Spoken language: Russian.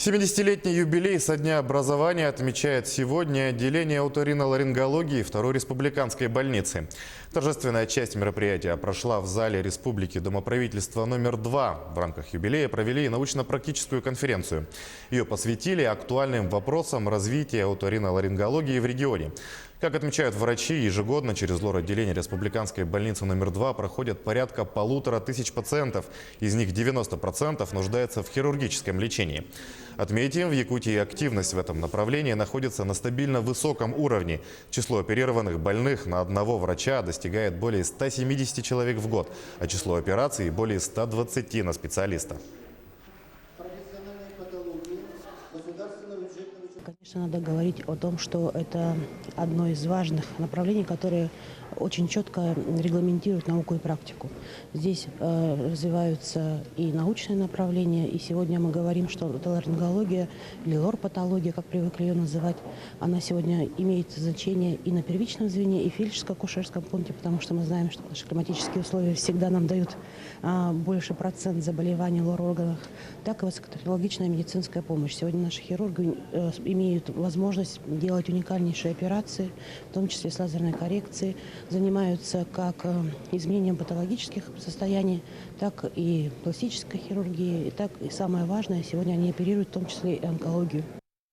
70-летний юбилей со дня образования отмечает сегодня отделение оториноларингологии Второй республиканской больницы. Торжественная часть мероприятия прошла в зале Республики Дома правительства номер 2. В рамках юбилея провели научно-практическую конференцию. Ее посвятили актуальным вопросам развития оториноларингологии в регионе. Как отмечают врачи, ежегодно через лор-отделение Республиканской больницы номер 2 проходят порядка 1500 пациентов. Из них 90% нуждаются в хирургическом лечении. Отметим, в Якутии активность в этом направлении находится на стабильно высоком уровне. Число оперированных больных на одного врача достигает более 170 человек в год, а число операций более 120 на специалиста. Конечно, надо говорить о том, что это одно из важных направлений, которое очень четко регламентирует науку и практику. Здесь развиваются и научные направления, и сегодня мы говорим, что отоларингология или лор-патология, как привыкли ее называть, она сегодня имеет значение и на первичном звене, и в фельдшерско-акушерском пункте, потому что мы знаем, что наши климатические условия всегда нам дают больше процент заболеваний в лор-органах, так и высокотехнологичная медицинская помощь. Сегодня наши хирурги имеют возможность делать уникальнейшие операции, в том числе с лазерной коррекцией, занимаются как изменением патологических состояний, так и пластической хирургией, и так и самое важное, сегодня они оперируют в том числе и онкологию.